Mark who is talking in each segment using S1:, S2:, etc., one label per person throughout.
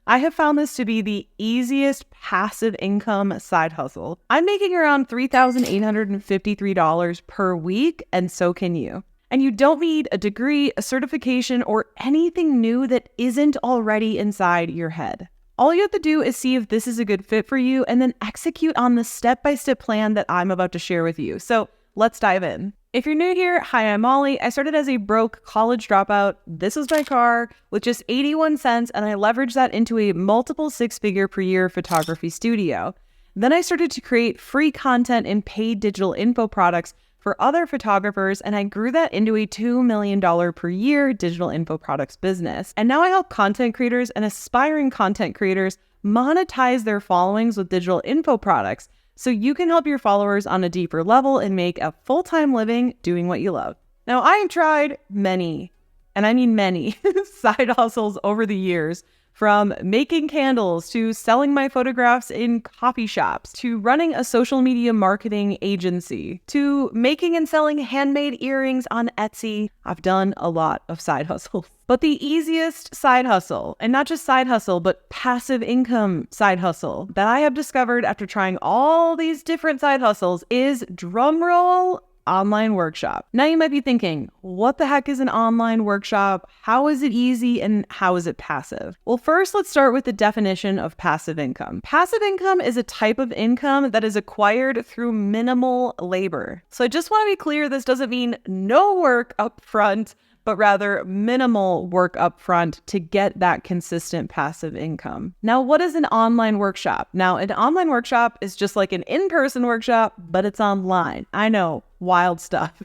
S1: I have found this to be the easiest passive income side hustle. I'm making around $3,853 per week, and so can you. And you don't need a degree, a certification, or anything new that isn't already inside your head. All you have to do is see if this is a good fit for you and then execute on the step-by-step plan that I'm about to share with you. So let's dive in. If you're new here, hi, I'm Molly. I started as a broke college dropout. This was my car with just 81 cents, and I leveraged that into a multiple six-figure per year photography studio. Then I started to create free content and paid digital info products for other photographers, and I grew that into a $2 million per year digital info products business. And now I help content creators and aspiring content creators monetize their followings with digital info products, so you can help your followers on a deeper level and make a full-time living doing what you love. Now, I have tried many, and I mean many, side hustles over the years, from making candles to selling my photographs in coffee shops to running a social media marketing agency to making and selling handmade earrings on Etsy. I've done a lot of side hustles. But the easiest side hustle, and not just side hustle, but passive income side hustle that I have discovered after trying all these different side hustles is, drumroll, online workshop. Now you might be thinking, what the heck is an online workshop? How is it easy and how is it passive? Well, first let's start with the definition of passive income. Passive income is a type of income that is acquired through minimal labor. So I just want to be clear, this doesn't mean no work up front, but rather minimal work up front to get that consistent passive income. Now, what is an online workshop? Now, an online workshop is just like an in-person workshop, but it's online. I know, wild stuff.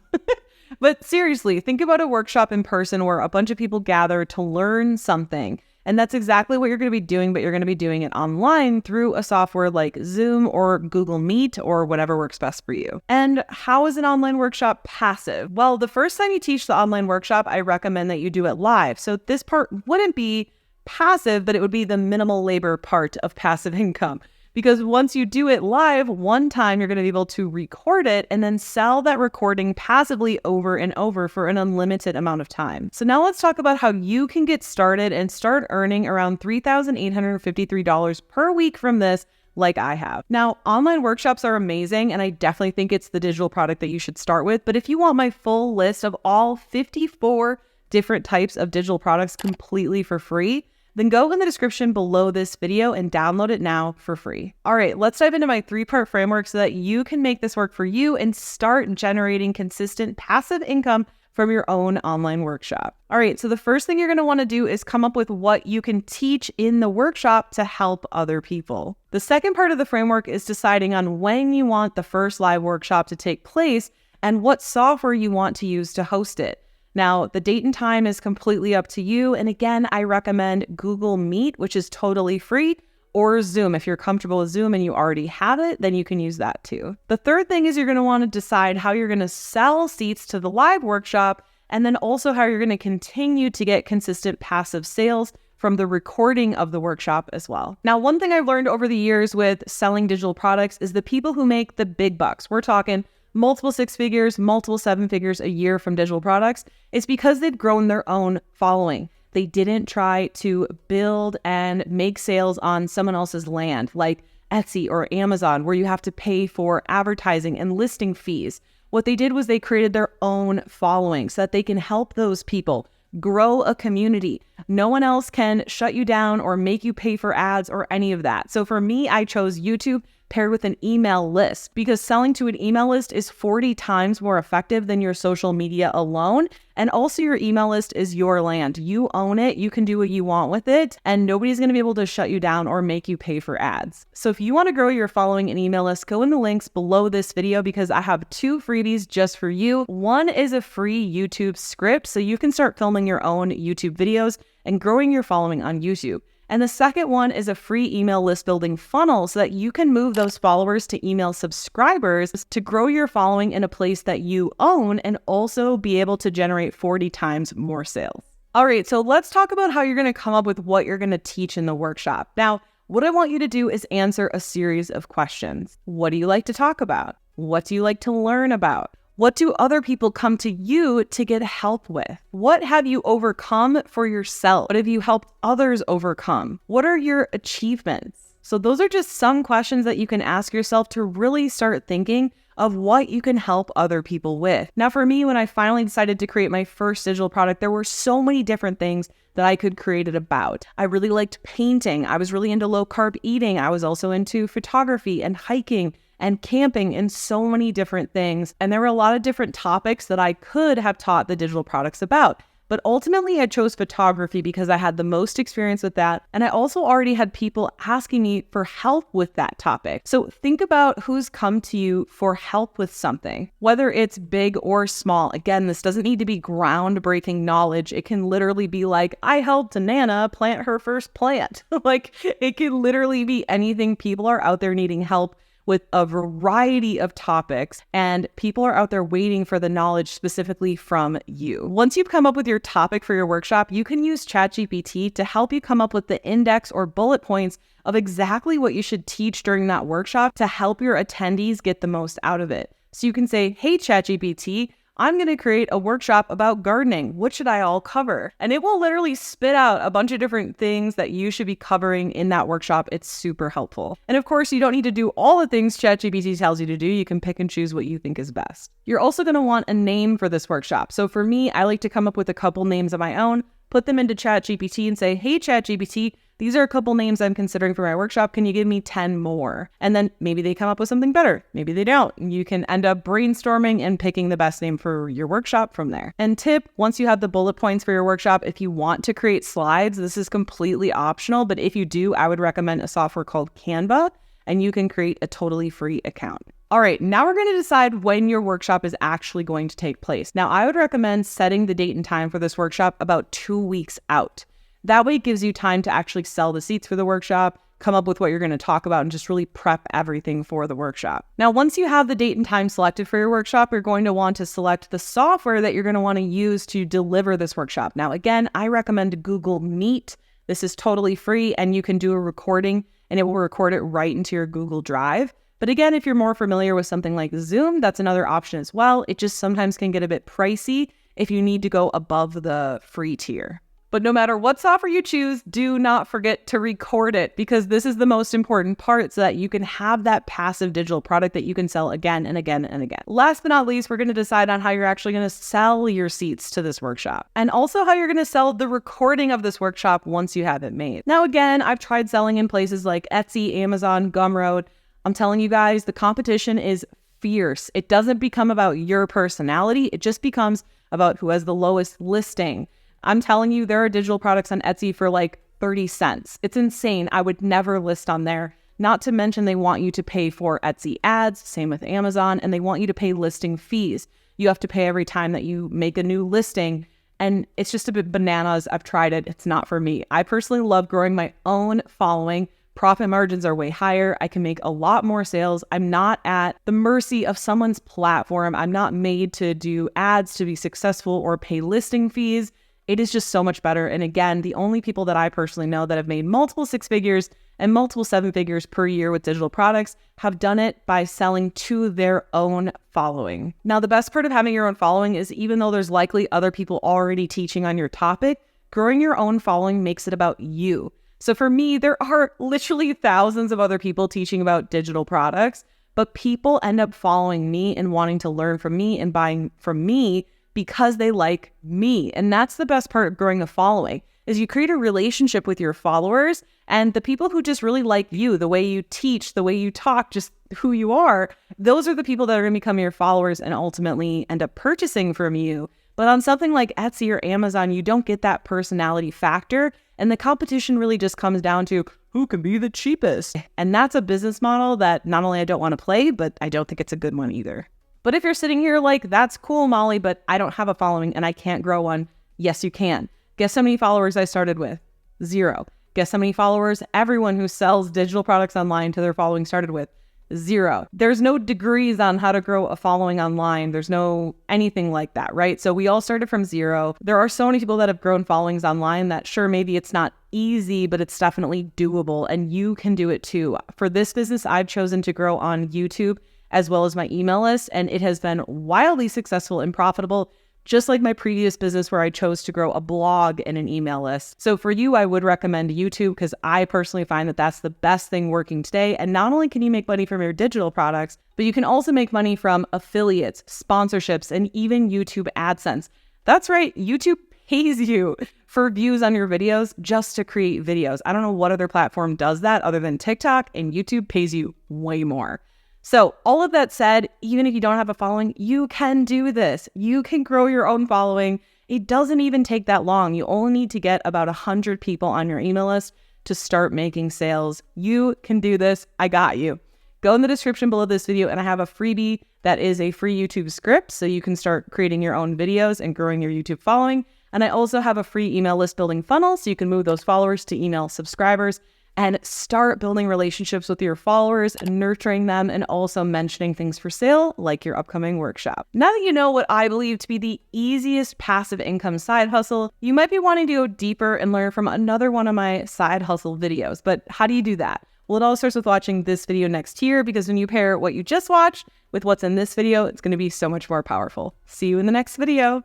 S1: But seriously, think about a workshop in person where a bunch of people gather to learn something. And that's exactly what you're going to be doing, but you're going to be doing it online through a software like Zoom or Google Meet or whatever works best for you. And how is an online workshop passive? Well, the first time you teach the online workshop, I recommend that you do it live. So this part wouldn't be passive, but it would be the minimal labor part of passive income. Because once you do it live, one time you're going to be able to record it and then sell that recording passively over and over for an unlimited amount of time. So now let's talk about how you can get started and start earning around $3,853 per week from this, like I have. Now, online workshops are amazing, and I definitely think it's the digital product that you should start with. But if you want my full list of all 54 different types of digital products completely for free, then go in the description below this video and download it now for free. All right, let's dive into my 3-part framework so that you can make this work for you and start generating consistent passive income from your own online workshop. All right, so the first thing you're going to want to do is come up with what you can teach in the workshop to help other people. The second part of the framework is deciding on when you want the first live workshop to take place and what software you want to use to host it. Now, the date and time is completely up to you. And again, I recommend Google Meet, which is totally free, or Zoom. If you're comfortable with Zoom and you already have it, then you can use that too. The third thing is you're going to want to decide how you're going to sell seats to the live workshop, and then also how you're going to continue to get consistent passive sales from the recording of the workshop as well. Now, one thing I've learned over the years with selling digital products is the people who make the big bucks, we're talking multiple 6 figures, multiple 7 figures a year from digital products, it's because they've grown their own following. They didn't try to build and make sales on someone else's land like Etsy or Amazon, where you have to pay for advertising and listing fees. What they did was they created their own following so that they can help those people grow a community. No one else can shut you down or make you pay for ads or any of that. So for me, I chose YouTube paired with an email list, because selling to an email list is 40 times more effective than your social media alone. And also your email list is your land. You own it. You can do what you want with it, and nobody's going to be able to shut you down or make you pay for ads. So if you want to grow your following and email list, go in the links below this video, because I have 2 freebies just for you. One is a free YouTube script, so you can start filming your own YouTube videos and growing your following on YouTube. And the second one is a free email list building funnel so that you can move those followers to email subscribers to grow your following in a place that you own and also be able to generate 40 times more sales. All right, so let's talk about how you're going to come up with what you're going to teach in the workshop. Now, what I want you to do is answer a series of questions. What do you like to talk about? What do you like to learn about? What do other people come to you to get help with? What have you overcome for yourself? What have you helped others overcome? What are your achievements? So those are just some questions that you can ask yourself to really start thinking of what you can help other people with. Now, for me, when I finally decided to create my first digital product, there were so many different things that I could create it about. I really liked painting. I was really into low carb eating. I was also into photography and hiking and camping and so many different things. And there were a lot of different topics that I could have taught the digital products about. But ultimately, I chose photography because I had the most experience with that. And I also already had people asking me for help with that topic. So think about who's come to you for help with something, whether it's big or small. Again, this doesn't need to be groundbreaking knowledge. It can literally be like, I helped Nana plant her first plant. Like, it can literally be anything. People are out there needing help with a variety of topics, and people are out there waiting for the knowledge specifically from you. Once you've come up with your topic for your workshop, you can use ChatGPT to help you come up with the index or bullet points of exactly what you should teach during that workshop to help your attendees get the most out of it. So you can say, hey, ChatGPT, I'm going to create a workshop about gardening. What should I all cover? And it will literally spit out a bunch of different things that you should be covering in that workshop. It's super helpful. And of course, you don't need to do all the things ChatGPT tells you to do. You can pick and choose what you think is best. You're also going to want a name for this workshop. So for me, I like to come up with a couple names of my own, put them into ChatGPT and say, hey, ChatGPT, these are a couple names I'm considering for my workshop. Can you give me 10 more? And then maybe they come up with something better. Maybe they don't. You can end up brainstorming and picking the best name for your workshop from there. And tip, once you have the bullet points for your workshop, if you want to create slides, this is completely optional. But if you do, I would recommend a software called Canva, and you can create a totally free account. All right, now we're going to decide when your workshop is actually going to take place. Now, I would recommend setting the date and time for this workshop about 2 weeks out. That way it gives you time to actually sell the seats for the workshop, come up with what you're going to talk about, and just really prep everything for the workshop. Now, once you have the date and time selected for your workshop, you're going to want to select the software that you're going to want to use to deliver this workshop. Now, again, I recommend Google Meet. This is totally free, and you can do a recording, and it will record it right into your Google Drive. But again, if you're more familiar with something like Zoom, that's another option as well. It just sometimes can get a bit pricey if you need to go above the free tier. But no matter what software you choose, do not forget to record it, because this is the most important part so that you can have that passive digital product that you can sell again and again and again. Last but not least, we're going to decide on how you're actually going to sell your seats to this workshop, and also how you're going to sell the recording of this workshop once you have it made. Now, again, I've tried selling in places like Etsy, Amazon, Gumroad. I'm telling you guys, the competition is fierce. It doesn't become about your personality. It just becomes about who has the lowest listing. I'm telling you, there are digital products on Etsy for like 30 cents. It's insane. I would never list on there. Not to mention they want you to pay for Etsy ads, same with Amazon, and they want you to pay listing fees. You have to pay every time that you make a new listing, and it's just a bit bananas. I've tried it. It's not for me. I personally love growing my own following. Profit margins are way higher. I can make a lot more sales. I'm not at the mercy of someone's platform. I'm not made to do ads to be successful or pay listing fees. It is just so much better. And again, the only people that I personally know that have made multiple 6 figures and multiple 7 figures per year with digital products have done it by selling to their own following. Now, the best part of having your own following is, even though there's likely other people already teaching on your topic, growing your own following makes it about you. So for me, there are literally thousands of other people teaching about digital products, but people end up following me and wanting to learn from me and buying from me because they like me. And that's the best part of growing a following, is you create a relationship with your followers, and the people who just really like you, the way you teach, the way you talk, just who you are, those are the people that are going to become your followers and ultimately end up purchasing from you. But on something like Etsy or Amazon, you don't get that personality factor, and the competition really just comes down to who can be the cheapest. And that's a business model that not only I don't want to play, but I don't think it's a good one either. But if you're sitting here like, that's cool, Molly, but I don't have a following and I can't grow one. Yes, you can. Guess how many followers I started with? 0. Guess how many followers everyone who sells digital products online to their following started with? 0. There's no degrees on how to grow a following online. There's no anything like that, right? So we all started from 0. There are so many people that have grown followings online that, sure, maybe it's not easy, but it's definitely doable, and you can do it too. For this business, I've chosen to grow on YouTube, as well as my email list, and it has been wildly successful and profitable, just like my previous business where I chose to grow a blog and an email list. So for you, I would recommend YouTube because I personally find that that's the best thing working today. And not only can you make money from your digital products, but you can also make money from affiliates, sponsorships, and even YouTube AdSense. That's right, YouTube pays you for views on your videos just to create videos. I don't know what other platform does that other than TikTok, and YouTube pays you way more. So all of that said, even if you don't have a following, you can do this. You can grow your own following. It doesn't even take that long. You only need to get about 100 people on your email list to start making sales. You can do this. I got you. Go in the description below this video and I have a freebie that is a free YouTube script so you can start creating your own videos and growing your YouTube following. And I also have a free email list building funnel so you can move those followers to email subscribers and start building relationships with your followers, nurturing them, and also mentioning things for sale like your upcoming workshop. Now that you know what I believe to be the easiest passive income side hustle, you might be wanting to go deeper and learn from another one of my side hustle videos. But how do you do that? Well, it all starts with watching this video next here, because when you pair what you just watched with what's in this video, it's going to be so much more powerful. See you in the next video.